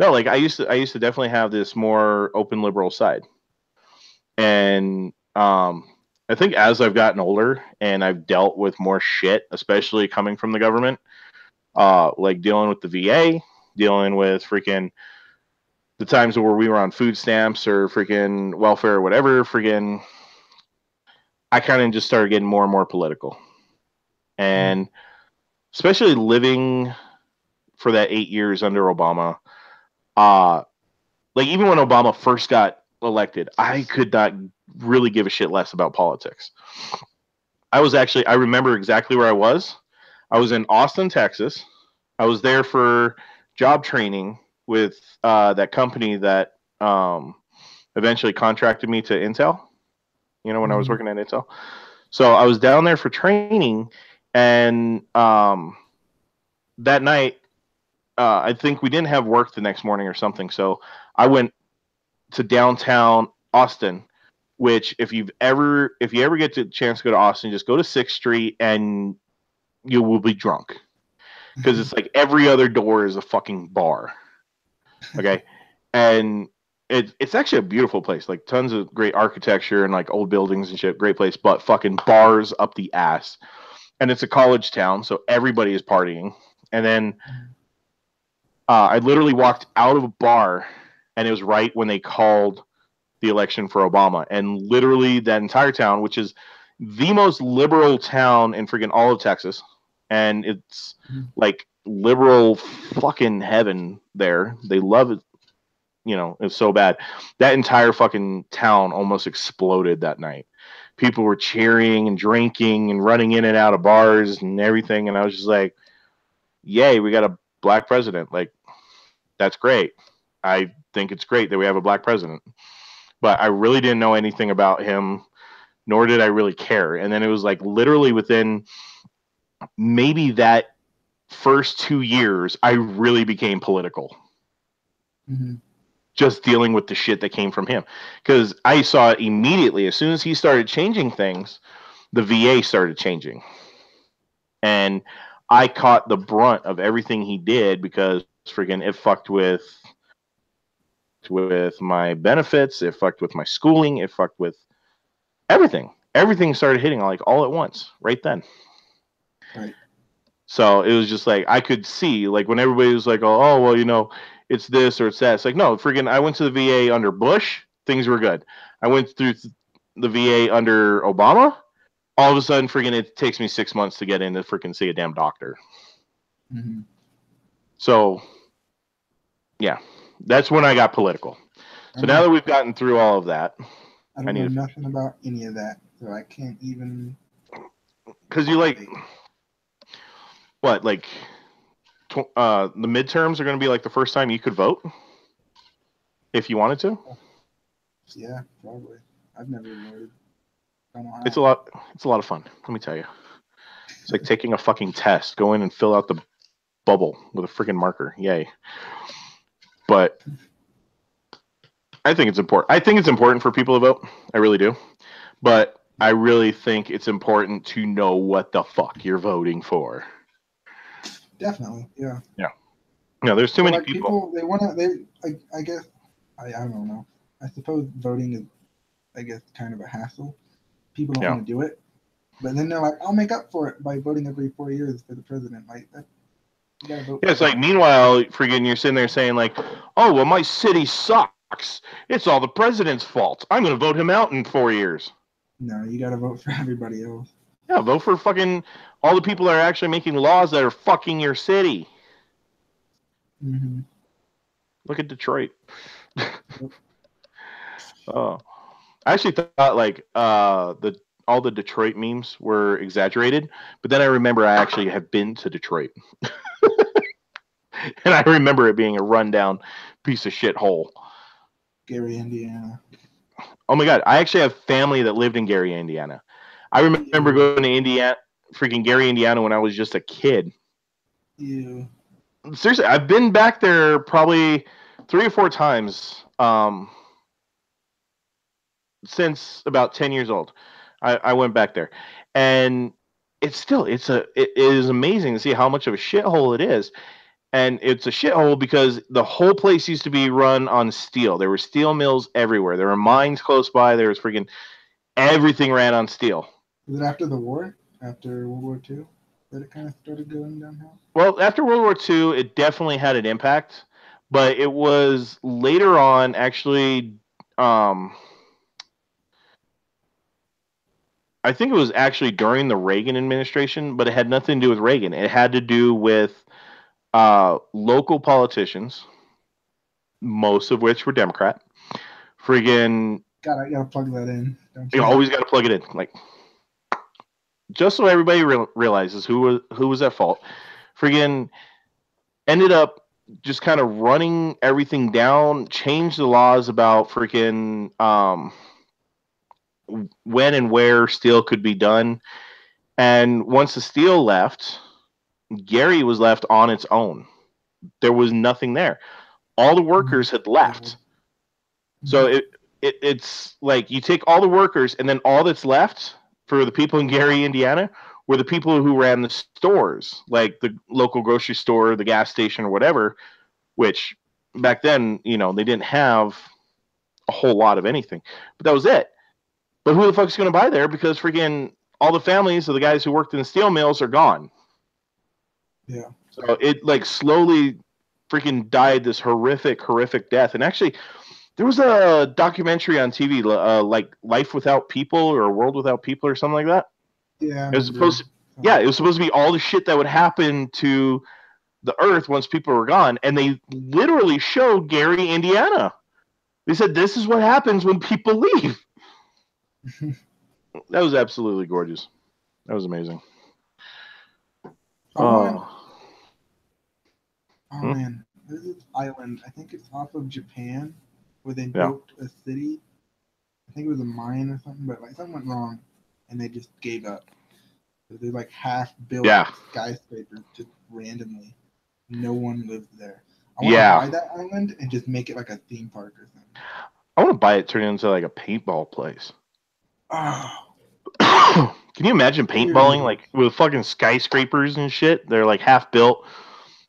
Speaker 1: no, like I used to definitely have this more open liberal side. And I think as I've gotten older and I've dealt with more shit, especially coming from the government, like dealing with the VA, dealing with freaking the times where we were on food stamps or freaking welfare or whatever, freaking, I kind of just started getting more and more political. And especially living for that 8 years under Obama, like even when Obama first got elected, I could not really give a shit less about politics. I remember exactly where I was. I was in Austin, Texas. I was there for job training with that company that eventually contracted me to Intel, when I was working at Intel. So I was down there for training, and that night, I think we didn't have work the next morning or something. So I went to downtown Austin, which if you ever get the chance to go to Austin, just go to 6th Street and you will be drunk. Because it's like every other door is a fucking bar. Okay. And it's actually a beautiful place. Like tons of great architecture and like old buildings and shit. Great place, but fucking bars up the ass. And it's a college town, so everybody is partying. And then I literally walked out of a bar, and it was right when they called the election for Obama. And literally that entire town, which is the most liberal town in freaking all of Texas, and it's like liberal fucking heaven there. They love it. It's so bad. That entire fucking town almost exploded that night. People were cheering and drinking and running in and out of bars and everything. And I was just like, yay, we got a black president. Like, that's great. I think it's great that we have a black president. But I really didn't know anything about him, nor did I really care. And then it was like literally within maybe that first 2 years, I really became political. Just dealing with the shit that came from him. Because I saw it immediately. As soon as he started changing things, the VA started changing. And I caught the brunt of everything he did because friggin' it fucked with my benefits, it fucked with my schooling, it fucked with everything. Everything started hitting like all at once, right then.
Speaker 2: Right.
Speaker 1: So it was just like I could see, like when everybody was like, oh well, it's this or it's that. It's like, no, friggin' I went to the VA under Bush, things were good. I went through the VA under Obama. All of a sudden, friggin' it takes me 6 months to get in to friggin' see a damn doctor. So, yeah, that's when I got political. So now that we've gotten through all of that,
Speaker 2: I don't know nothing about any of that, so I can't even.
Speaker 1: Because you like what, like the midterms are going to be like the first time you could vote if you wanted to.
Speaker 2: Yeah, probably. I've never voted. Don't know how.
Speaker 1: It's a lot. It's a lot of fun. Let me tell you. It's like taking a fucking test. Go in and fill out the bubble with a freaking marker. Yay! But I think it's important. I think it's important for people to vote. I really do. But I really think it's important to know what the fuck you're voting for.
Speaker 2: Definitely, yeah.
Speaker 1: Yeah. No, there's too many
Speaker 2: like
Speaker 1: people.
Speaker 2: They want to. I guess. I don't know. I suppose voting is, I guess, kind of a hassle. People don't want to do it, but then they're like, "I'll make up for it by voting every 4 years for the president." Like that, you gotta vote.
Speaker 1: Yeah, it's like meanwhile, freaking, you're sitting there saying like, "Oh, well, my city sucks. It's all the president's fault. I'm going to vote him out in 4 years."
Speaker 2: No, you gotta vote for everybody else.
Speaker 1: Yeah, vote for fucking all the people that are actually making laws that are fucking your city.
Speaker 2: Mm-hmm.
Speaker 1: Look at Detroit. Oh, I actually thought like all the Detroit memes were exaggerated, but then I remember I actually have been to Detroit, and I remember it being a rundown piece of shit hole.
Speaker 2: Gary, Indiana.
Speaker 1: Oh my god, I actually have family that lived in Gary, Indiana. I remember going to Indiana, freaking Gary, Indiana, when I was just a kid.
Speaker 2: Yeah.
Speaker 1: Seriously, I've been back there probably 3 or 4 times since about 10 years old. I went back there, and it is amazing to see how much of a shithole it is. And it's a shithole because the whole place used to be run on steel. There were steel mills everywhere. There were mines close by. There was freaking everything ran on steel.
Speaker 2: Was it after the war? After World War II? That it kind of started going downhill?
Speaker 1: Well, after World War II, it definitely had an impact, but it was later on actually. I think it was actually during the Reagan administration, but it had nothing to do with Reagan. It had to do with local politicians, most of which were Democrat. Friggin'
Speaker 2: God, I gotta plug that in. Don't
Speaker 1: you
Speaker 2: you?
Speaker 1: always got to plug it in, like just so everybody realizes who was at fault. Friggin' ended up just kind of running everything down, changed the laws about freaking when and where steel could be done. And once the steel left, Gary was left on its own. There was nothing there. All the workers had left. So it's like you take all the workers, and then all that's left for the people in Gary, Indiana, were the people who ran the stores, like the local grocery store, the gas station, or whatever. Which back then, they didn't have a whole lot of anything, but that was it. But who the fuck's going to buy there? Because freaking all the families of the guys who worked in the steel mills are gone.
Speaker 2: Yeah.
Speaker 1: So it like slowly freaking died this horrific death. And actually, there was a documentary on TV, like Life Without People or A World Without People or something like that.
Speaker 2: Yeah.
Speaker 1: It was supposed to, yeah, it was supposed to be all the shit that would happen to the earth once people were gone. And they literally showed Gary, Indiana. They said, this is what happens when people leave. That was absolutely gorgeous. That was amazing.
Speaker 2: Man, there's this island. I think it's off of Japan, where they built a city. I think it was a mine or something, but like something went wrong, and they just gave up. So they're like half-built skyscrapers just randomly. No one lives there. I want to buy that island and just make it like a theme park or something.
Speaker 1: I want to buy it, turn it into like a paintball place.
Speaker 2: Oh.
Speaker 1: Can you imagine paintballing like with fucking skyscrapers and shit? They're like half built,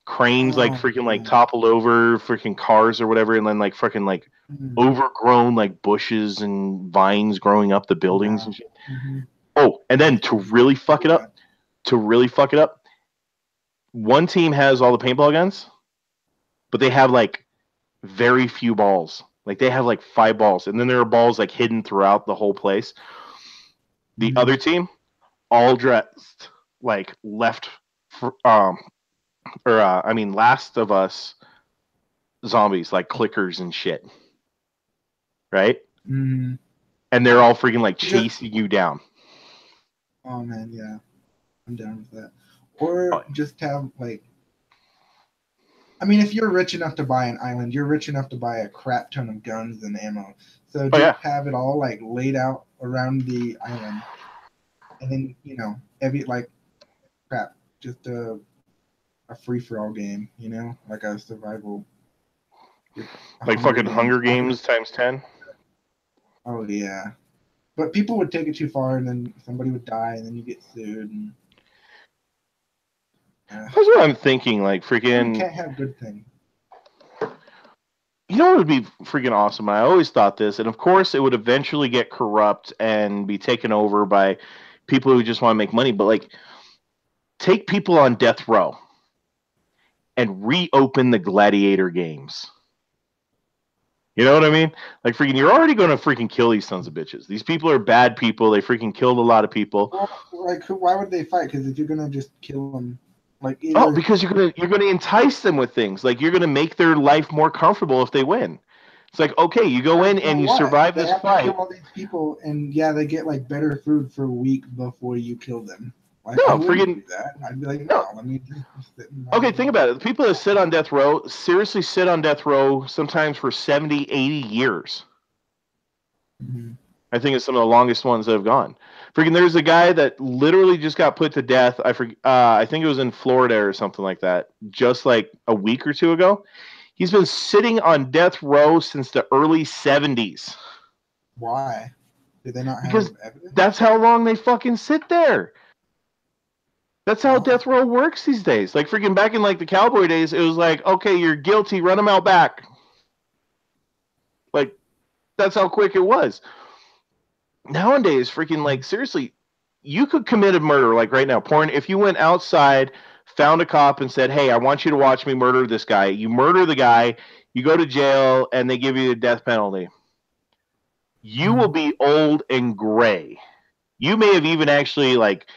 Speaker 1: cranes like freaking like toppled over, freaking cars or whatever, and then like freaking like overgrown like bushes and vines growing up the buildings and shit. Oh, and then to really fuck it up, one team has all the paintball guns, but they have like very few balls. Like they have like 5 balls, and then there are balls like hidden throughout the whole place. The other team, all dressed like Last of Us zombies, like clickers and shit. Right? and they're all freaking like chasing you down.
Speaker 2: Oh man, yeah, I'm down with that. Or just have like, I mean, if you're rich enough to buy an island, you're rich enough to buy a crap ton of guns and ammo. So just have it all like laid out around the island, and then every like crap, just a free for all game, like a survival.
Speaker 1: Like fucking Hunger Games times 10.
Speaker 2: Oh yeah, but people would take it too far, and then somebody would die, and then you get sued. And,
Speaker 1: that's what I'm thinking. Like freaking,
Speaker 2: you can't have good things.
Speaker 1: You know what would be freaking awesome? I always thought this, and of course it would eventually get corrupt and be taken over by people who just want to make money. But like, take people on death row and reopen the gladiator games. You know what I mean? Like freaking, you're already going to freaking kill these sons of bitches. These people are bad people. They freaking killed a lot of people.
Speaker 2: Well, like, why would they fight? Because if you're gonna just kill them, like
Speaker 1: because you're gonna entice them with things. Like you're gonna make their life more comfortable if they win. It's like, okay, you go in and you survive this fight.
Speaker 2: Kill all these people, and they get like better food for a week before you kill them. Like,
Speaker 1: no,
Speaker 2: I wouldn't do that. I'd be like, no, let me just sit in
Speaker 1: okay, think about it. The people that sit on death row seriously sit on death row sometimes for 70, 80 years.
Speaker 2: Mm-hmm.
Speaker 1: I think it's some of the longest ones that have gone. Freaking, there's a guy that literally just got put to death. I think it was in Florida or something like that, just like a week or two ago. He's been sitting on death row since the early 70s.
Speaker 2: Why? Did they not have evidence?
Speaker 1: That's how long they fucking sit there. That's how death row works these days. Like freaking back in like the cowboy days, it was like, okay, you're guilty, run them out back. Like, that's how quick it was. Nowadays, freaking, like, seriously, you could commit a murder, like right now, porn. If you went outside, found a cop and said, hey, I want you to watch me murder this guy. You murder the guy, you go to jail, and they give you the death penalty. You will be old and gray. You may have even actually, like,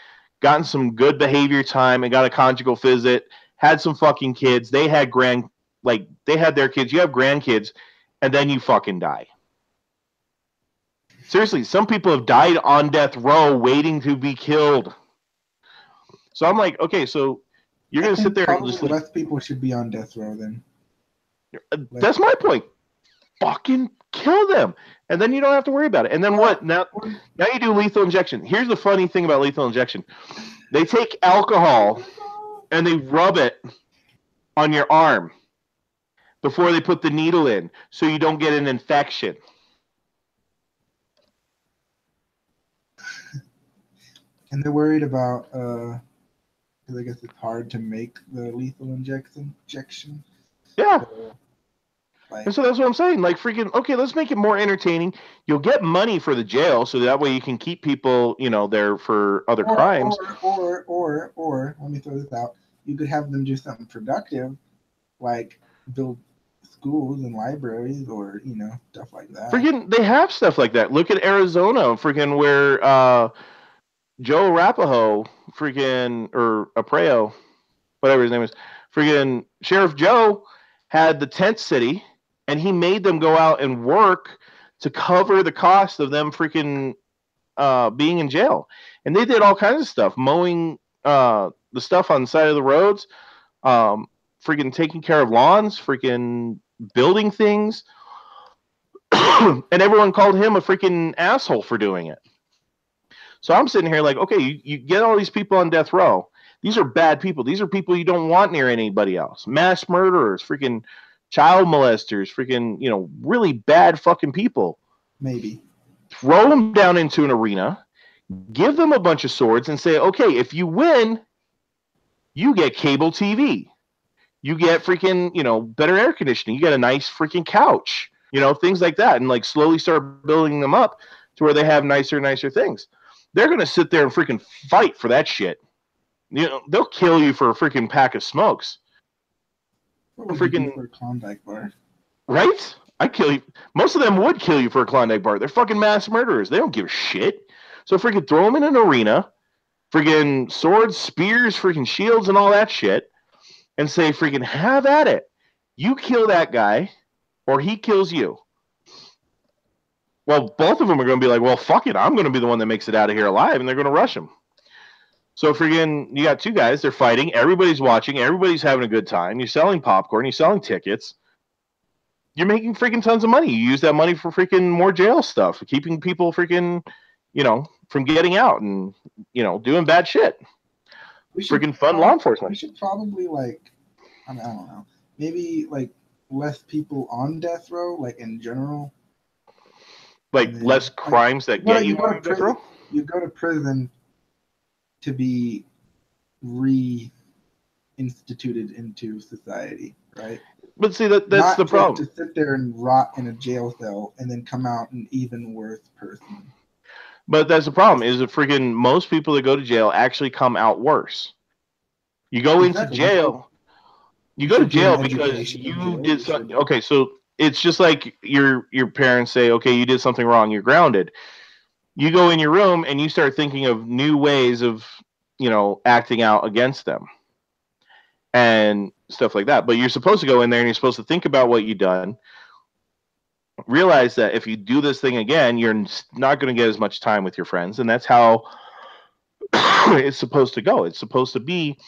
Speaker 1: gotten some good behavior time and got a conjugal visit, had some fucking kids. They had they had their kids. You have grandkids, and then you fucking die. Seriously, some people have died on death row waiting to be killed. So I'm like, okay, so you're going to sit there and just...
Speaker 2: less people should be on death row then.
Speaker 1: That's my point. Fucking kill them. And then you don't have to worry about it. And then what? Now you do lethal injection. Here's the funny thing about lethal injection. They take alcohol and they rub it on your arm before they put the needle in so you don't get an infection.
Speaker 2: And they're worried about, because I guess it's hard to make the lethal injection.
Speaker 1: Yeah. And so that's what I'm saying. Like, freaking, okay, let's make it more entertaining. You'll get money for the jail, so that way you can keep people, there for other crimes.
Speaker 2: Or, let me throw this out. You could have them do something productive, like build schools and libraries or, stuff like that.
Speaker 1: Freaking, they have stuff like that. Look at Arizona, freaking, where Joe Arapaho, freaking, or Apreo, whatever his name is, freaking Sheriff Joe had the tent city, and he made them go out and work to cover the cost of them freaking being in jail. And they did all kinds of stuff, mowing the stuff on the side of the roads, freaking taking care of lawns, freaking building things. And everyone called him a freaking asshole for doing it. So I'm sitting here like, okay, you get all these people on death row. These are bad people. These are people you don't want near anybody else. Mass murderers, freaking child molesters, freaking, really bad fucking people.
Speaker 2: Maybe.
Speaker 1: Throw them down into an arena, give them a bunch of swords and say, okay, if you win, you get cable TV. You get freaking, better air conditioning. You get a nice freaking couch, things like that. And like slowly start building them up to where they have nicer things. They're going to sit there and freaking fight for that shit. They'll kill you for a freaking pack of smokes.
Speaker 2: What would freaking you do for a Klondike bar?
Speaker 1: Right? I'd kill you. Most of them would kill you for a Klondike bar. They're fucking mass murderers. They don't give a shit. So freaking throw them in an arena, freaking swords, spears, freaking shields, and all that shit, and say freaking have at it. You kill that guy, or he kills you. Well, both of them are going to be like, well, fuck it, I'm going to be the one that makes it out of here alive, and they're going to rush him. So freaking, you got two guys, they're fighting, everybody's watching, everybody's having a good time. You're selling popcorn, you're selling tickets. You're making freaking tons of money. You use that money for freaking more jail stuff, keeping people freaking, from getting out and, doing bad shit. Freaking fun law enforcement.
Speaker 2: We should probably I don't know, maybe less people on death row, in general.
Speaker 1: Like less crimes that get you on death row?
Speaker 2: You go to prison to be reinstituted into society, right?
Speaker 1: But see, that's the problem.
Speaker 2: To sit there and rot in a jail cell and then come out an even worse person.
Speaker 1: But that's the problem, is that freaking most people that go to jail actually come out worse. You go into jail. You go to jail because you did something. Okay, so it's just like your parents say, okay, you did something wrong, you're grounded. You go in your room and you start thinking of new ways of, acting out against them and stuff like that. But you're supposed to go in there and you're supposed to think about what you've done. Realize that if you do this thing again, you're not going to get as much time with your friends. And that's how it's supposed to go. It's supposed to be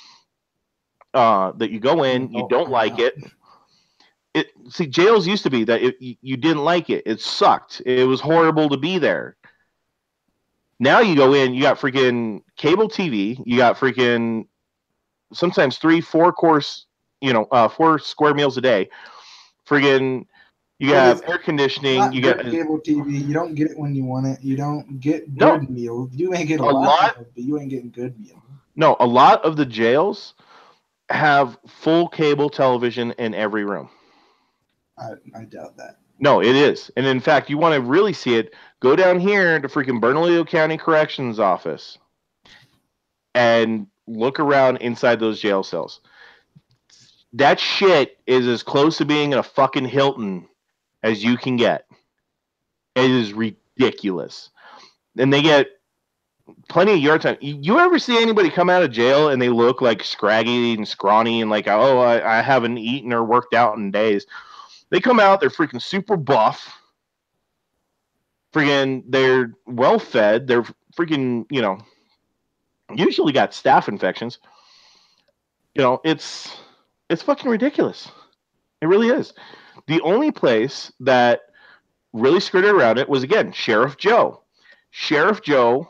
Speaker 1: that you go in, you don't like it. See, jails used to be that you didn't like it. It sucked. It was horrible to be there. Now you go in, you got freaking cable TV, you got freaking sometimes 3-4 course, 4 square meals a day. Freaking, you have air conditioning. You got
Speaker 2: cable TV. You don't get it when you want it. You don't get good meals. You ain't get a lot, but you ain't getting good meals.
Speaker 1: No, a lot of the jails have full cable television in every room.
Speaker 2: I doubt that.
Speaker 1: No, it is. And in fact, you want to really see it, go down here to freaking Bernalillo County Corrections Office and look around inside those jail cells. That shit is as close to being a fucking Hilton as you can get. It is ridiculous. And they get plenty of yard time. You ever see anybody come out of jail and they look like scraggy and scrawny and like, oh, I haven't eaten or worked out in days? They come out, they're freaking super buff. Freaking, they're well fed. They're freaking, usually got staph infections. It's fucking ridiculous. It really is. The only place that really skirted around it was, again, Sheriff Joe. Sheriff Joe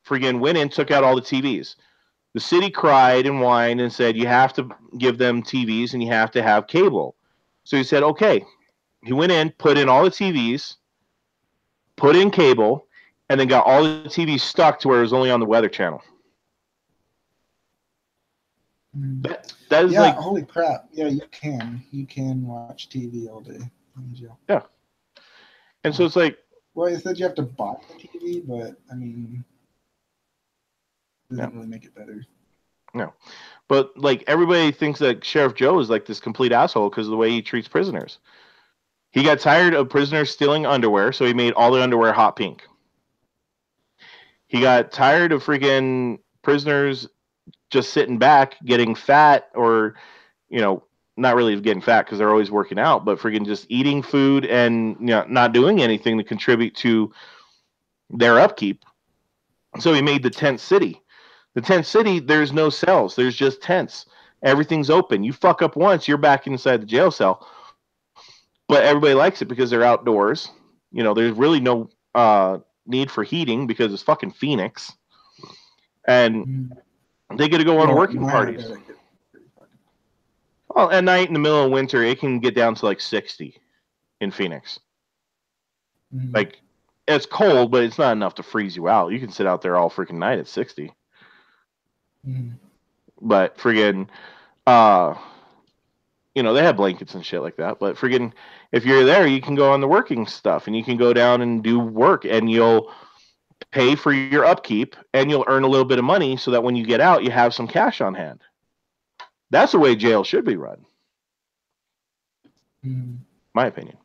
Speaker 1: freaking went in, took out all the TVs. The city cried and whined and said, you have to give them TVs and you have to have cable. So he said, okay. He went in, put in all the TVs, put in cable, and then got all the TVs stuck to where it was only on the Weather Channel. That is
Speaker 2: holy crap. Yeah, you can watch TV all day in jail.
Speaker 1: Yeah. And so it's like,
Speaker 2: well, you said you have to buy the TV, but I mean, it doesn't really make it better.
Speaker 1: No. But everybody thinks that Sheriff Joe is this complete asshole because of the way he treats prisoners. He got tired of prisoners stealing underwear, so he made all the underwear hot pink. He got tired of freaking prisoners just sitting back, getting fat, or, not really getting fat because they're always working out, but freaking just eating food and not doing anything to contribute to their upkeep. So he made the tent city. The tent city, there's no cells. There's just tents. Everything's open. You fuck up once, you're back inside the jail cell. But everybody likes it because they're outdoors. There's really no need for heating because it's fucking Phoenix. And they get to go on working parties. Well, at night in the middle of winter, it can get down to 60 in Phoenix. It's cold, but it's not enough to freeze you out. You can sit out there all freaking night at 60. But friggin', they have blankets and shit like that. But friggin', if you're there, you can go on the working stuff and you can go down and do work and you'll pay for your upkeep and you'll earn a little bit of money so that when you get out, you have some cash on hand. That's the way jail should be run. My opinion.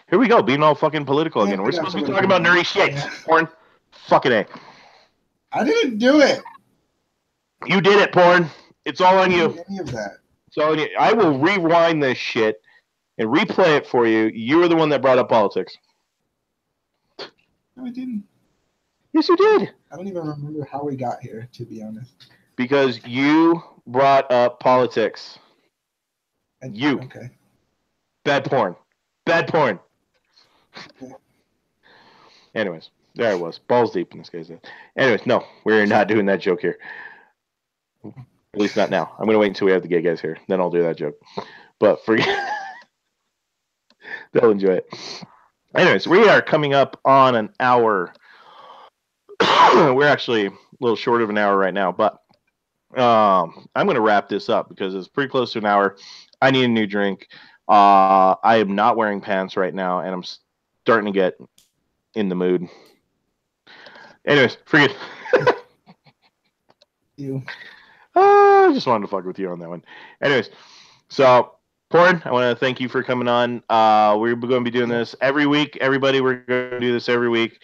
Speaker 1: Here we go, being all fucking political again. We're supposed to be talking about nerdy shit. Porn. Fucking A.
Speaker 2: I didn't do it.
Speaker 1: You did it, Porn. It's all on you.
Speaker 2: Any of that.
Speaker 1: It's all on you. I will rewind this shit and replay it for you. You were the one that brought up politics.
Speaker 2: No, I didn't.
Speaker 1: Yes, you did.
Speaker 2: I don't even remember how we got here, to be honest.
Speaker 1: Because you brought up politics. You.
Speaker 2: Okay.
Speaker 1: Bad porn. Bad porn.
Speaker 2: Okay.
Speaker 1: Anyways, there I was. Balls deep in this guy's head. Anyways, no, we're not doing that joke here. At least not now. I'm going to wait until we have the gay guys here. Then I'll do that joke. But forget. They'll enjoy it. Anyways, we are coming up on an hour. We're actually a little short of an hour right now, but I'm going to wrap this up because it's pretty close to an hour. I need a new drink. I am not wearing pants right now, and I'm starting to get in the mood. Anyways, forget.
Speaker 2: You.
Speaker 1: I just wanted to fuck with you on that one. Anyways, so Porn, I want to thank you for coming on. We're going to be doing this every week. Everybody, we're going to do this every week.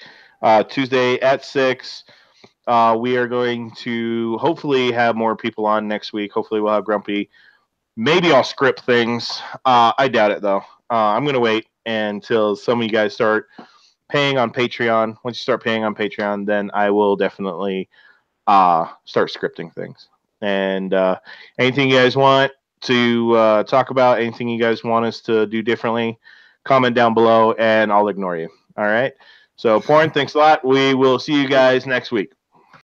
Speaker 1: Tuesday at 6. We are going to hopefully have more people on next week. Hopefully we'll have Grumpy. Maybe I'll script things. I doubt it, though. I'm going to wait until some of you guys start paying on Patreon. Once you start paying on Patreon, then I will definitely start scripting things. And anything you guys want to talk about, anything you guys want us to do differently, comment down below, and I'll ignore you. All right? So, Porn, thanks a lot. We will see you guys next week.